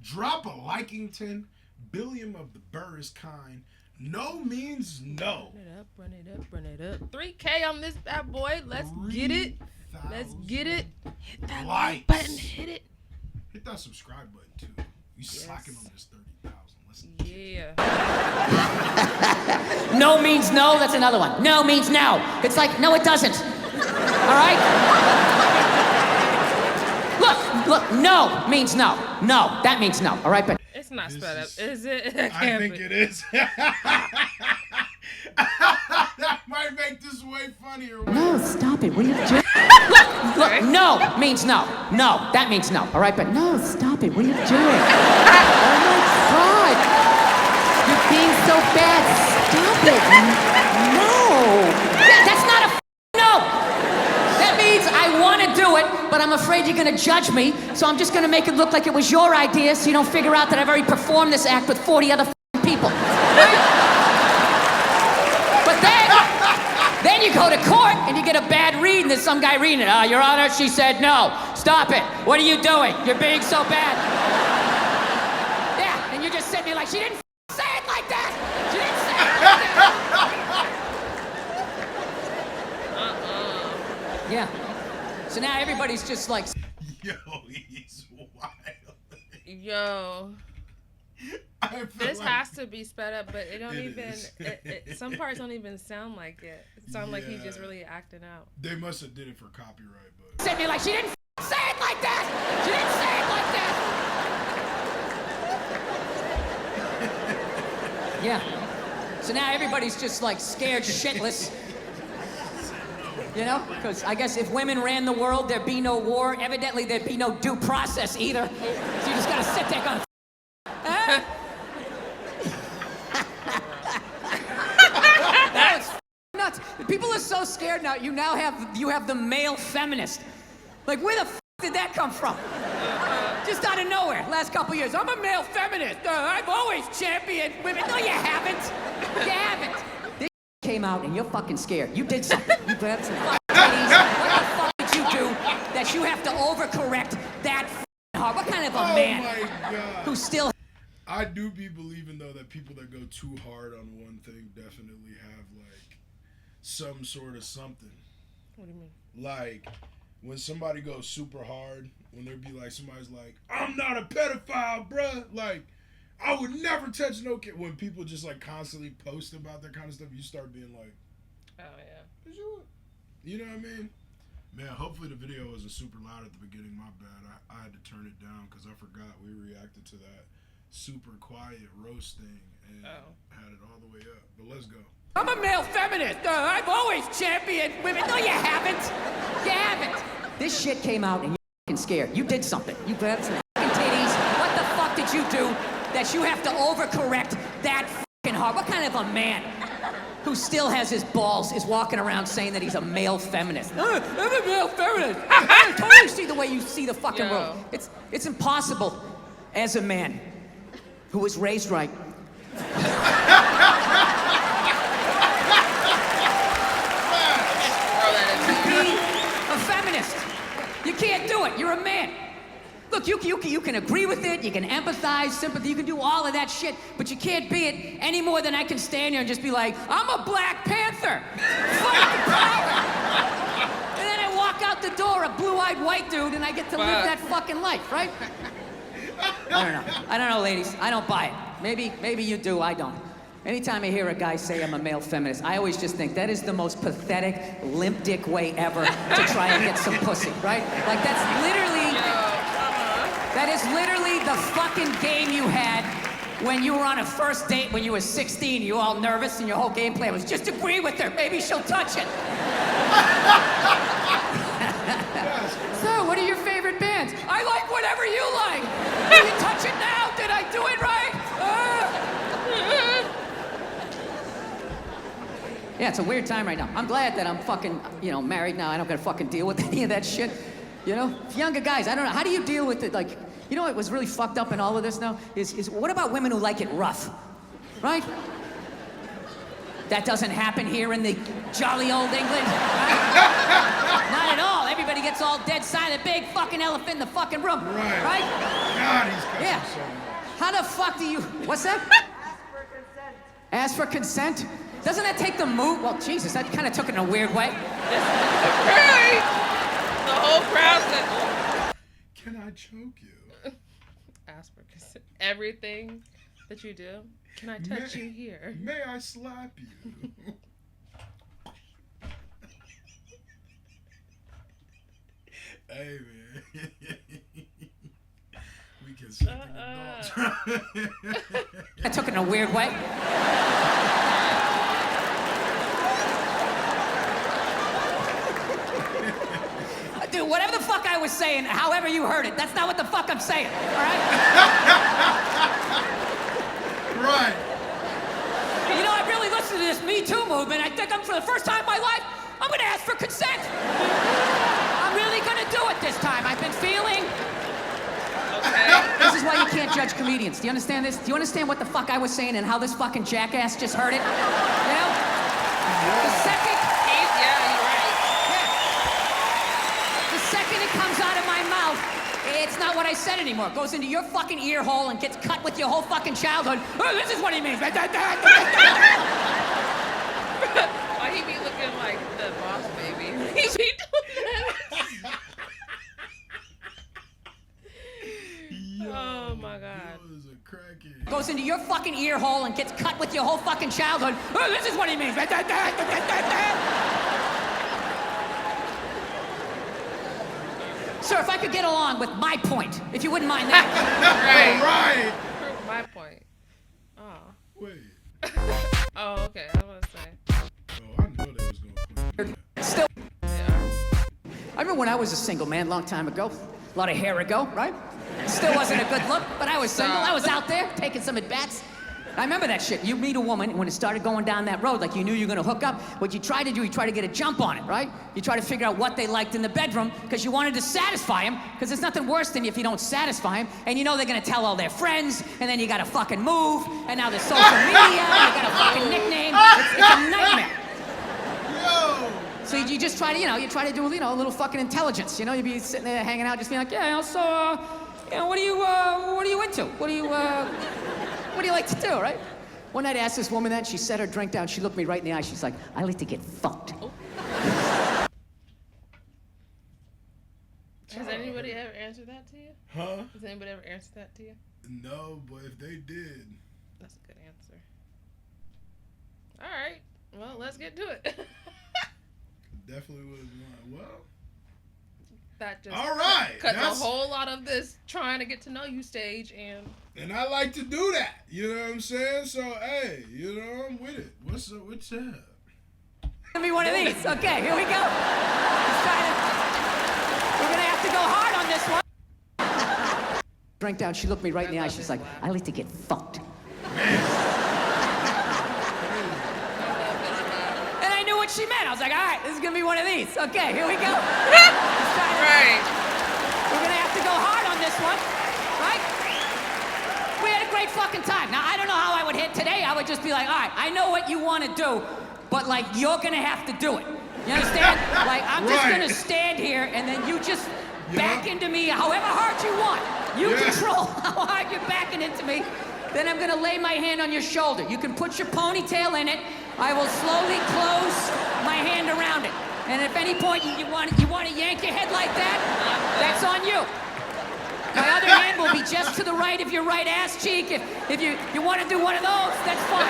Drop a likington. Billion of the Burr is kind. No means no. Run it up. 3K on this bad boy. Let's get it. Hit that like button. Hit it. Hit that subscribe button too. You slacking on this 30,000. Let's yeah. No means no. That's another one. No means no. It's like no, it doesn't. All right. Look. No means no. No, that means no. All right, but it's not sped up, is it? I think it is. That might make this way funnier. No, stop it. What are you doing? Look, no means no. No, that means no. All right, but no, stop it. What are you doing? Oh my God. You're being so bad. Stop it. No. That's not a no. That means I want to do it, but I'm afraid you're going to judge me, so I'm just going to make it look like it was your idea so you don't figure out that I've already performed this act with 40 other people. But then you go to court and you get a bad read and there's some guy reading it. Your Honor, she said no. Stop it. What are you doing? You're being so bad. Yeah, and you're just sitting there like, she didn't say it like that. She didn't say it like that. Yeah. So now everybody's just like, yo, he's wild. Yo. This has to be sped up, but it don't even. Some parts don't even sound like it. It sounds like he's just really acting out. They must have did it for copyright, but. Sitting there like, she didn't say it like that. She didn't say it like that. Yeah. So now everybody's just like scared shitless. You know? Because I guess if women ran the world, there'd be no war. Evidently, there'd be no due process either. So you just gotta sit there going, That was nuts. People are so scared now. You have the male feminist. Like, where the did that come from? Just out of nowhere. Last couple years, I'm a male feminist. I've always championed women. No, you haven't. You haven't. This came out and you're fucking scared. You did something. You grabbed some fucking titties. What the fuck did you do that you have to overcorrect that hard? What kind of a man who still... I do be believing though that people that go too hard on one thing definitely have like some sort of something. What do you mean? Like when somebody goes super hard, when there be like somebody's like, I'm not a pedophile, bruh. Like I would never touch no kid. When people just like constantly post about that kind of stuff, you start being like, oh yeah, you know what I mean? Man, hopefully the video wasn't super loud at the beginning. My bad. I had to turn it down because I forgot we reacted to that super quiet roast thing and had it all the way up. But let's go. I'm a male feminist. I've always championed women. No, you haven't. You haven't. This shit came out and you're fucking scared. You did something. You grabbed some fucking titties. What the fuck did you do that you have to overcorrect that fucking hard? What kind of a man who still has his balls is walking around saying that he's a male feminist? I'm a male feminist. I totally see the way you see the fucking world. It's impossible as a man who was raised right. Be a feminist. You can't do it. You're a man. Look, you can agree with it, you can empathize, sympathy, you can do all of that shit, but you can't be it any more than I can stand here and just be like, I'm a Black Panther. Fuck power. And then I walk out the door, a blue-eyed white dude, and I get to live that fucking life, right? I don't know, ladies. I don't buy it. Maybe you do, I don't. Anytime I hear a guy say I'm a male feminist, I always just think that is the most pathetic, limp dick way ever to try and get some pussy, right? Like that is literally the fucking game you had when you were on a first date when you were 16. You were all nervous and your whole game plan was just agree with her, maybe she'll touch it. So, what are your favorite bands? I like whatever you like. Will you touch it now? Did I do it right? Yeah, it's a weird time right now. I'm glad that I'm fucking, married now. I don't gotta fucking deal with any of that shit. You know? Younger guys, I don't know. How do you deal with it? Like, you know what was really fucked up in all of this now? Is what about women who like it rough? Right? That doesn't happen here in the jolly old England. Right? Not at all. Everybody everybody gets all dead silent. Big fucking elephant in the fucking room. Right. God, he's cussing so much. How the fuck do you... What's that? Ask for consent? Doesn't that take the mood? Well, Jesus, that kind of took it in a weird way. Right. The whole crowd said, oh. Can I choke you? Ask for consent. Everything that you do. Can I touch you here? May I slap you? Hey, man. We can suck adults. That took it in a weird way. Dude, whatever the fuck I was saying, however you heard it, that's not what the fuck I'm saying, all right? Right. You know, I really listened to this MeToo movement. I think for the first time in my life, I'm gonna ask for consent. I'm really gonna do it this time. I've been feeling... Okay. This is why you can't judge comedians. Do you understand this? Do you understand what the fuck I was saying and how this fucking jackass just heard it? You know? The second... Yeah, you're right. The second it comes out of my mouth, it's not what I said anymore. It goes into your fucking ear hole and gets cut with your whole fucking childhood. Oh, this is what he means. Why he be looking like the boss baby? He be doing that. Oh my God. Goes into your fucking ear hole and gets cut with your whole fucking childhood. Oh, this is what he means. Sir, if I could get along with my point, if you wouldn't mind that. Right. Prove my point. Oh. Wait. Oh, okay. I was gonna say. Oh, I know they was gonna put Still. Yeah. I remember when I was a single man, long time ago, a lot of hair ago, right? Still wasn't a good look, but I was single. I was out there taking some at-bats. I remember that shit. You meet a woman, when it started going down that road, like you knew you were gonna hook up, what you try to do, you try to get a jump on it, right? You try to figure out what they liked in the bedroom, because you wanted to satisfy them, because there's nothing worse than if you don't satisfy them, and you know they're gonna tell all their friends, and then you gotta fucking move, and now there's social media, you got a fucking nickname. It's a nightmare. So you just try to, you try to do, a little fucking intelligence, you'd be sitting there hanging out, just being like, yeah, so, what are you into? What do you like to do, right? One night I asked this woman that, she set her drink down, she looked me right in the eye, she's like, I like to get fucked. Oh. Has anybody ever answered that to you? Huh? Has anybody ever answered that to you? No, but if they did. That's a good answer. All right. Well, let's get to it. Definitely was mine. Well. That just all right. cuts a whole lot of this trying to get to know you stage and I like to do that. You know what I'm saying? So hey, I'm with it. What's up? What's up? Give me one of these. Okay, here we go. We're gonna have to go hard on this one. Drink down, she looked me right in the eye, she's like, I like to get fucked. And I knew what she meant. I was like, all right, this is gonna be one of these. Okay, here we go. right. We're gonna have to go hard on this one, right? We had a great fucking time. Now, I don't know how I would hit today. I would just be like, all right, I know what you want to do, but, like, you're gonna have to do it. You understand? Like, I'm just gonna stand here, and then you just back into me however hard you want. You control how hard you're backing into me. Then I'm gonna lay my hand on your shoulder. You can put your ponytail in it. I will slowly close my hand around it. And at any point you want to yank your head like that, that's on you. My other hand will be just to the right of your right ass cheek. If you want to do one of those, that's fine.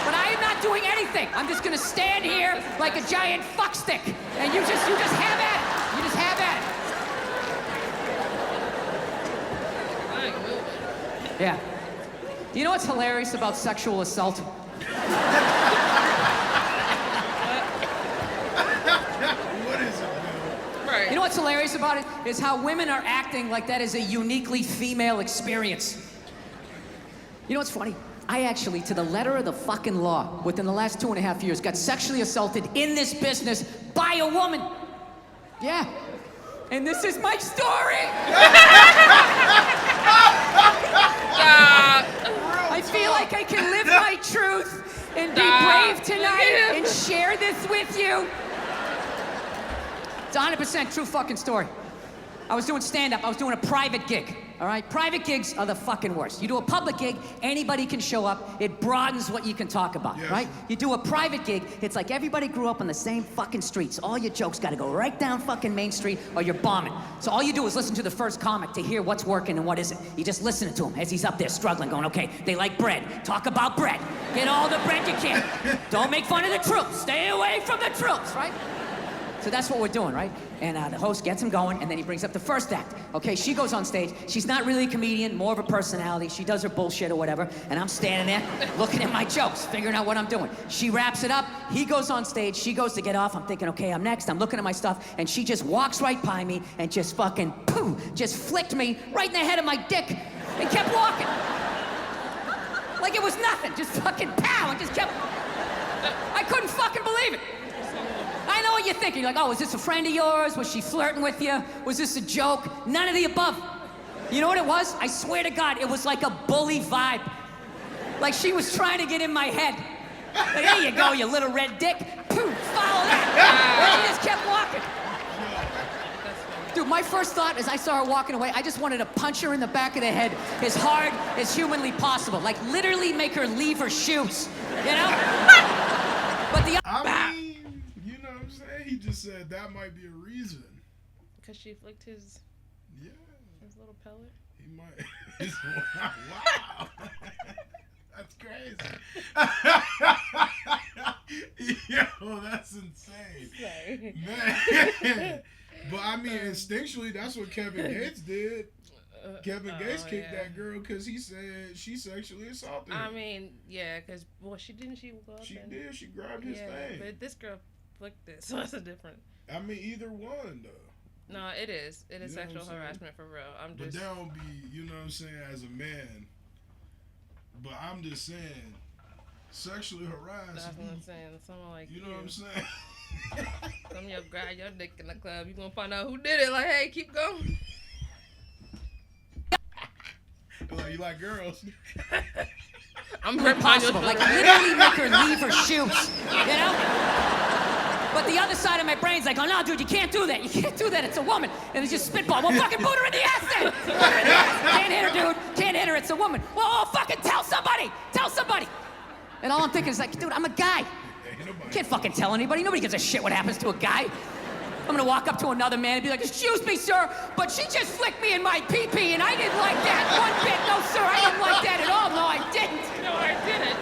But I am not doing anything. I'm just gonna stand here like a giant fuck stick, and you just have at it. You just have at it. Yeah. Do you know what's hilarious about sexual assault? What is it, man? Right. You know what's hilarious about it? Is how women are acting like that is a uniquely female experience. You know what's funny? I actually, to the letter of the fucking law, within the last 2.5 years, got sexually assaulted in this business by a woman. Yeah. And this is my story. I feel like I can live my truth and be brave tonight and share this with you. It's a 100% true fucking story. I was doing stand-up. I was doing a private gig, all right? Private gigs are the fucking worst. You do a public gig, anybody can show up. It broadens what you can talk about, right? You do a private gig, it's like everybody grew up on the same fucking streets. All your jokes gotta go right down fucking Main Street or you're bombing. So all you do is listen to the first comic to hear what's working and what isn't. You just listen to him as he's up there struggling, going, okay, they like bread. Talk about bread. Get all the bread you can. Don't make fun of the troops. Stay away from the troops, right? So that's what we're doing, right? And the host gets him going, and then he brings up the first act. Okay, she goes on stage. She's not really a comedian, more of a personality. She does her bullshit or whatever, and I'm standing there looking at my jokes, figuring out what I'm doing. She wraps it up. He goes on stage. She goes to get off. I'm thinking, okay, I'm next. I'm looking at my stuff, and she just walks right by me and just fucking, pooh, just flicked me right in the head of my dick and kept walking. Like it was nothing. Just fucking pow, and just kept... I couldn't fucking believe it. I know what you're thinking. You're like, oh, is this a friend of yours? Was she flirting with you? Was this a joke? None of the above. You know what it was? I swear to God, it was like a bully vibe. Like she was trying to get in my head. Like, there you go, you little red dick. Poof, follow that. And she just kept walking. Dude, my first thought as I saw her walking away, I just wanted to punch her in the back of the head as hard as humanly possible. Like literally make her leave her shoes. You know? But the he just said that might be a reason. Because she flicked his little pellet? He might. Wow. That's crazy. Yo, that's insane. Sorry. Man. But I mean, instinctually, that's what Kevin Gates did. Kevin Gates kicked that girl because he said she sexually assaulted him. I mean, yeah, because, well, she did. She did. She grabbed his thing. But this girl flicked it, so that's a different. I mean, either one, though. No, it is. It is sexual harassment for real. But that don't be, you know what I'm saying, as a man. But I'm just saying, sexually harassed. That's what I'm saying. Someone like you know what I'm saying? Some of your grab your dick in the club. You gonna find out who did it. Like, hey, keep going. Like, you like girls? I'm impossible. Like literally make her leave her shoes. You know? But the other side of my brain's like, oh no, dude, you can't do that. You can't do that. It's a woman. And it's just spitball. Well, fucking put her in the ass then. Put her in the ass. Can't hit her, dude. Can't hit her. It's a woman. Well, fucking tell somebody. Tell somebody. And all I'm thinking is like, dude, I'm a guy. Can't fucking tell anybody. Nobody gives a shit what happens to a guy. I'm gonna walk up to another man and be like, excuse me, sir, but she just flicked me in my pee-pee and I didn't like that one bit. No, sir, I didn't like that at all. No, I didn't. No, I didn't.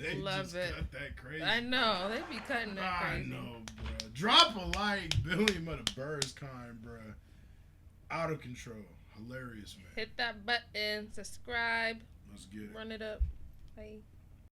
They Love just it. cut that crazy. I know. They be cutting that crazy. I know, bro. Drop a like. Billiam of the Burr's kind, bro. Out of control. Hilarious, man. Hit that button. Subscribe. Let's get it. Run it up. Bye.